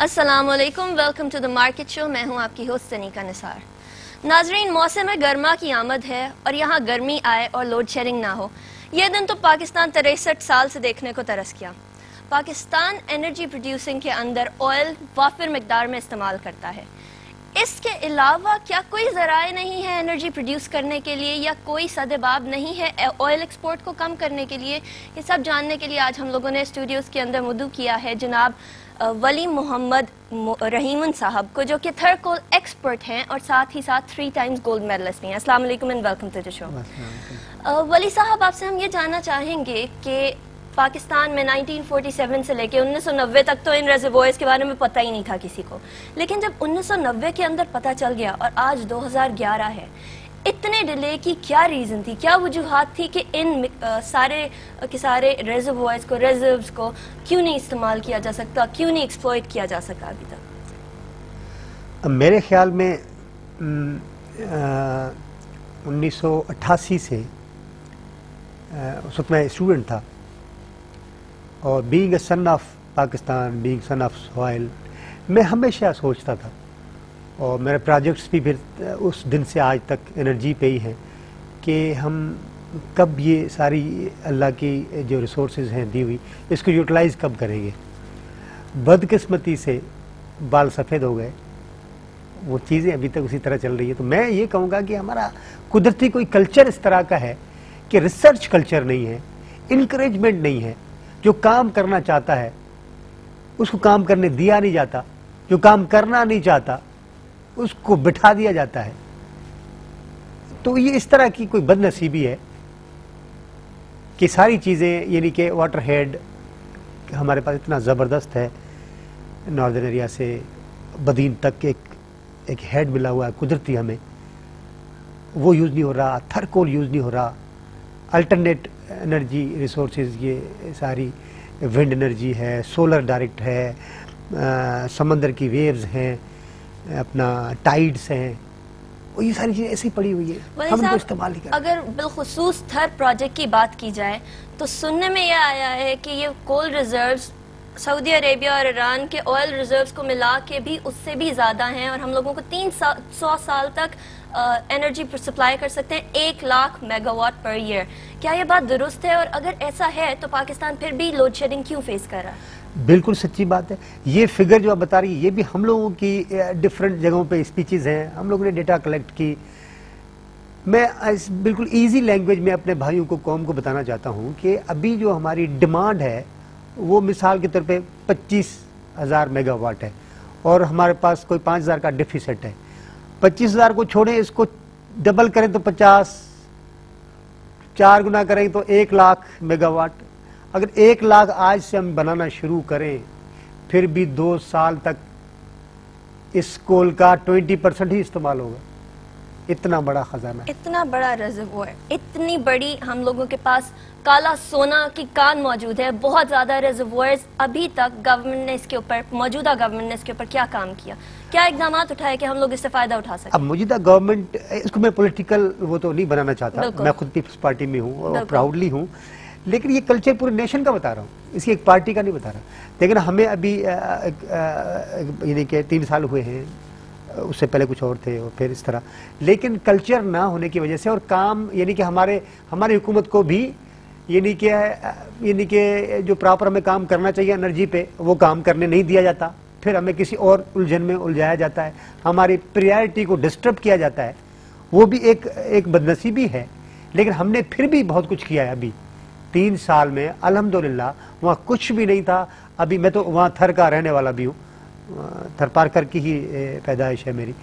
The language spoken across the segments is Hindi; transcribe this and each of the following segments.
अस्सलामुअलैकुम, welcome to the market show. मैं हूं आपकी होस्ट सनीका निसार। नाजरीन, मौसम गर्मा की आमद है और यहाँ गर्मी आए और लोड शेडिंग ना हो, यह दिन तो पाकिस्तान 63 साल से देखने को तरस गया। पाकिस्तान एनर्जी प्रोड्यूसिंग के अंदर ऑयल वाफिर मिकदार में इस्तेमाल करता है। इसके अलावा क्या कोई ज़राए नहीं है एनर्जी प्रोड्यूस करने के लिए, या कोई सदेबाब नहीं है ऑयल एक्सपोर्ट को कम करने के लिए? ये सब जानने के लिए आज हम लोगों ने स्टूडियोज़ के अंदर मदू किया है जनाब वली मोहम्मद रहीमन साहब को, जो कि थर्ड कोल एक्सपर्ट हैं और साथ ही साथ 3 टाइम्स गोल्ड मेडलिस्ट भी हैं। अस्सलाम वालेकुम and welcome to the show. Wali साहब, आपसे हम ये जानना चाहेंगे कि पाकिस्तान में 1947 से लेके 1990 तक तो इन रिजर्वोयर्स के बारे में पता ही नहीं था किसी को, लेकिन जब 1990 के अंदर पता चल गया और आज 2011 है, इतने डिले की क्या रीज़न थी, क्या वजूहात थी कि इन सारे के सारे रिजर्वोयर्स को, रिजर्व्स को क्यों नहीं इस्तेमाल किया जा सकता, क्यों नहीं एक्सप्लॉइट किया जा सका अभी तक? मेरे ख्याल में 1988 से उस वक्त मैं स्टूडेंट था और being a son of Pakistan, being son of soil, मैं हमेशा सोचता था, और मेरे प्रोजेक्ट्स भी फिर उस दिन से आज तक एनर्जी पे ही हैं कि हम कब ये सारी अल्लाह की जो रिसोर्सेज हैं दी हुई, इसको यूटिलाइज़ कब करेंगे। बदकिस्मती से बाल सफ़ेद हो गए, वो चीज़ें अभी तक उसी तरह चल रही है। तो मैं ये कहूँगा कि हमारा कुदरती कोई कल्चर इस तरह का है कि रिसर्च कल्चर नहीं है, इनकरेजमेंट नहीं है। जो काम करना चाहता है उसको काम करने दिया नहीं जाता, जो काम करना नहीं चाहता उसको बिठा दिया जाता है। तो ये इस तरह की कोई बदनसीबी है कि सारी चीज़ें, यानी कि वाटर हेड हमारे पास इतना ज़बरदस्त है, नॉर्दर्न एरिया से बदीन तक एक हेड मिला हुआ है कुदरती, हमें वो यूज़ नहीं हो रहा, थर्कोल यूज़ नहीं हो रहा, अल्टरनेट एनर्जी रिसोर्सेज ये सारी विंड एनर्जी है, सोलर डायरेक्ट है, समंदर की वेव्स हैं, अपना टाइड्स हैं, और ये सारी चीज़ें ऐसे ही पड़ी हुई है, हम इनको इस्तेमाल नहीं करते। अगर बिलखुसूस थर प्रोजेक्ट की बात की जाए तो सुनने में यह आया है कि ये कोल रिजर्व्स सऊदी अरेबिया और ईरान के ऑयल रिजर्व्स को मिला के भी उससे भी ज़्यादा हैं, और हम लोगों को 300 साल तक एनर्जी सप्लाई कर सकते हैं 1 लाख मेगावाट पर ईयर। क्या ये बात दुरुस्त है? और अगर ऐसा है तो पाकिस्तान फिर भी लोड शेडिंग क्यों फेस कर रहा है? बिल्कुल सच्ची बात है। ये फिगर जो आप बता रही है, ये भी हम लोगों की डिफरेंट जगहों पे स्पीचेज हैं, हम लोगों ने डेटा कलेक्ट की। मैं बिल्कुल इजी लैंग्वेज में अपने भाइयों को, कौम को बताना चाहता हूँ कि अभी जो हमारी डिमांड है वो मिसाल के तौर पे 25,000 मेगावाट है और हमारे पास कोई 5,000 का डिफिसिट है। 25,000 को छोड़ें, इसको डबल करें तो 50, 4 गुना करें तो 1 लाख मेगावाट। अगर 1 लाख आज से हम बनाना शुरू करें, फिर भी 2 साल तक इस कोल का 20% ही इस्तेमाल होगा। इतना बड़ा खजाना, इतना बड़ा रिजर्वोयर, इतनी बड़ी हम लोगों के पास काला सोना की कान मौजूद है, बहुत ज्यादा रिजर्वोयर्स। अभी तक गवर्नमेंट ने इसके ऊपर, मौजूदा गवर्नमेंट ने इसके ऊपर क्या काम किया, क्या इकदाम उठाए कि हम लोग इससे फायदा उठा सकें? अब मौजूदा गवर्नमेंट, इसको मैं पॉलिटिकल वो तो नहीं बनाना चाहता, मैं खुद पीपल्स पार्टी में हूँ और प्राउडली हूँ, लेकिन ये कल्चर पूरे नेशन का बता रहा हूँ, इसकी एक पार्टी का नहीं बता रहा। लेकिन हमें अभी यानी कि 3 साल हुए हैं, उससे पहले कुछ और थे और फिर इस तरह, लेकिन कल्चर ना होने की वजह से और काम, यानी कि हमारी हुकूमत को भी यानी कि जो प्रॉपर हमें काम करना चाहिए एनर्जी पे, वो काम करने नहीं दिया जाता, फिर हमें किसी और उलझन में उलझाया जाता है, हमारी प्रायोरिटी को डिस्टर्ब किया जाता है। वो भी एक बदनसीबी है, लेकिन हमने फिर भी बहुत कुछ किया है। अभी 3 साल में अल्हम्दुलिल्लाह वहाँ कुछ भी नहीं था। अभी मैं तो वहाँ थर का रहने वाला भी हूँ, थरपारकर की ही पैदाइश है मेरी,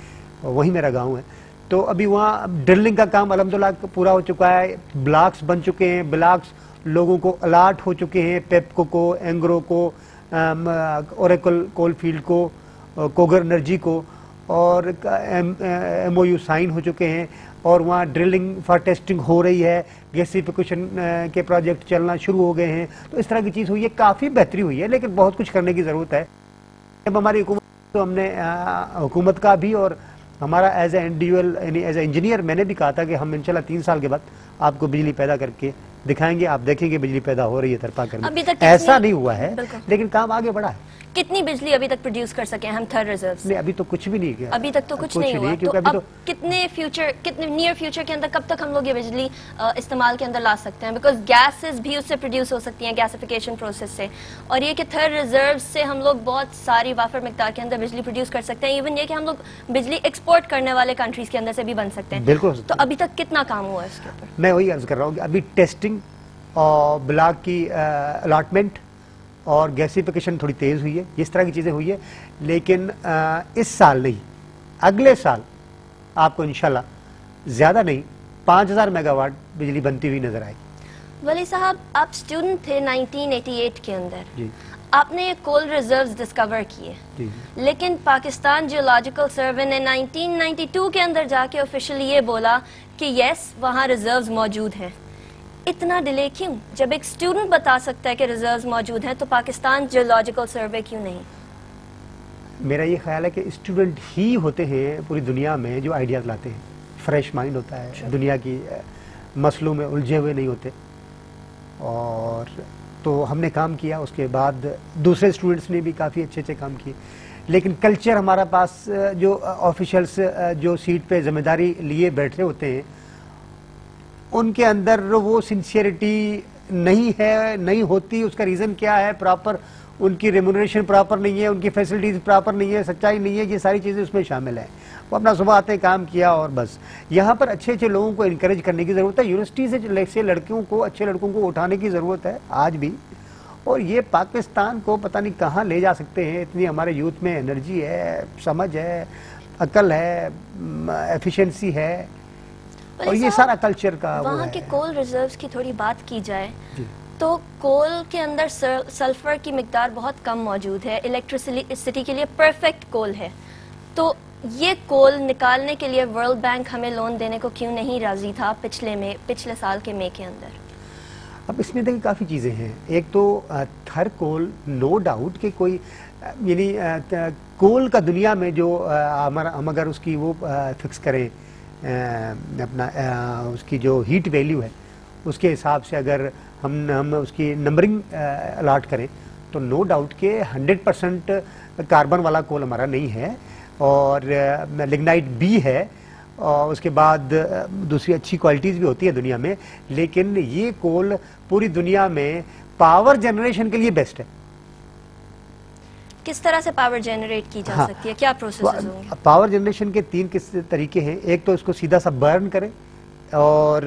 वही मेरा गांव है। तो अभी वहाँ ड्रिलिंग का काम अल्हम्दुलिल्लाह पूरा हो चुका है, ब्लॉक्स बन चुके हैं, ब्लॉक्स लोगों को अलाट हो चुके हैं, पेप्को को, एंग्रो को, ओरेकल कोलफील्ड को, कोगर एनर्जी को, और MOU साइन हो चुके हैं, और वहाँ ड्रिलिंग फॉर टेस्टिंग हो रही है, गैसिफिकेशन के प्रोजेक्ट चलना शुरू हो गए हैं। तो इस तरह की चीज़ हुई है, काफ़ी बेहतरी हुई है, लेकिन बहुत कुछ करने की ज़रूरत है। अब हमारी हुकूमत, तो हमने हुकूमत का भी और हमारा एज ए इंडिविजुअल, यानी एज ए इंजीनियर, मैंने भी कहा था कि हम इंशाल्लाह 3 साल के बाद आपको बिजली पैदा करके दिखाएंगे, आप देखेंगे बिजली पैदा हो रही है तरपाकर अभी में। तक ऐसा नहीं हुआ है, बिल्कुल। लेकिन काम आगे बढ़ा है। कितनी बिजली अभी तक प्रोड्यूस कर सके हम थर रिजर्व से? नहीं, अभी तो कुछ भी नहीं किया, अभी तक तो कुछ नहीं हुआ। तो क्योंकि अभी अब कितने नियर फ्यूचर के अंदर कब तक हम लोग ये बिजली इस्तेमाल के अंदर ला सकते हैं? बिकॉज गैसेस भी उससे प्रोड्यूस हो सकती हैं गैसिफिकेशन प्रोसेस से, और ये कि थर रिजर्व से हम लोग बहुत सारी वाफर मिकदार के अंदर बिजली प्रोड्यूस कर सकते हैं। इवन ये कि हम लोग बिजली एक्सपोर्ट करने वाले कंट्रीज के अंदर से भी बन सकते हैं। बिल्कुल। तो अभी तक कितना काम हुआ है इसके ऊपर? मैं वही अर्ज कर रहा हूँ कि अभी टेस्टिंग और ब्लॉक की अलॉटमेंट और गैसिफिकेशन थोड़ी तेज हुई है, इस तरह की चीजें हुई है। लेकिन इस साल नहीं, अगले साल आपको इंशाल्लाह ज्यादा नहीं 5000 मेगावाट बिजली बनती हुई नजर आएगी। वली साहब, आप स्टूडेंट थे 1988 के अंदर जी आपने ये कोल रिजर्व्स डिस्कवर किए, जी। लेकिन पाकिस्तान जियोलॉजिकल सर्वे ने 1992 के अंदर जाके ऑफिशियली ये बोला कि यस वहाँ रिजर्व्स मौजूद हैं। इतना डिले क्यों? जब एक स्टूडेंट बता सकता है कि रिजर्व्स मौजूद हैं, तो पाकिस्तान जियोलॉजिकल सर्वे क्यों नहीं? मेरा ये ख्याल है कि स्टूडेंट ही होते हैं पूरी दुनिया में जो आइडियाज लाते हैं, फ्रेश माइंड होता है, दुनिया की मसलों में उलझे हुए नहीं होते। और तो हमने काम किया, उसके बाद दूसरे स्टूडेंट्स ने भी काफ़ी अच्छे अच्छे काम किए। लेकिन कल्चर हमारा पास जो ऑफिशियल्स जो सीट पे जिम्मेदारी लिए बैठे होते हैं, उनके अंदर वो सिंसियरिटी नहीं है, नहीं होती। उसका रीज़न क्या है? प्रॉपर उनकी रेम्यूनरेशन प्रॉपर नहीं है, उनकी फैसिलिटीज़ प्रॉपर नहीं है, सच्चाई नहीं है, ये सारी चीज़ें उसमें शामिल हैं। वो अपना सुबह आते काम किया और बस। यहाँ पर अच्छे अच्छे लोगों को इनकरेज करने की ज़रूरत है। यूनिवर्सिटी से लड़कियों को, अच्छे लड़कों को उठाने की ज़रूरत है आज भी। और ये पाकिस्तान को पता नहीं कहाँ ले जा सकते हैं। इतनी हमारे यूथ में एनर्जी है, समझ है, अकल है, एफिशिएंसी है, और ये सारा कल्चर का वहाँ के कोल रिजर्व्स की थोड़ी बात की जाए जी। तो कोल के अंदर सल्फर की मिकदार बहुत कम मौजूद है। इलेक्ट्रिसिटी के लिए परफेक्ट कोल है। तो ये कोल निकालने के लिए वर्ल्ड बैंक हमें लोन देने को क्यों नहीं राजी था पिछले साल के मई के अंदर? अब इसमें देखिए काफ़ी चीज़ें हैं। एक तो थर कोल, नो डाउट कि कोई यानी कोल का दुनिया में जो हम अगर उसकी वो फिक्स करें अपना उसकी जो हीट वैल्यू है, उसके हिसाब से अगर हम उसकी नंबरिंग अलॉट करें, तो नो डाउट के 100% कार्बन वाला कोल हमारा नहीं है, और लिग्नाइट भी है, और उसके बाद दूसरी अच्छी क्वालिटीज़ भी होती है दुनिया में। लेकिन ये कोल पूरी दुनिया में पावर जनरेशन के लिए बेस्ट है। किस तरह से पावर जनरेट की जा सकती है? क्या प्रोसेसेस होंगे? पावर जनरेशन के 3 तरीके हैं। एक तो इसको सीधा सा बर्न करें, और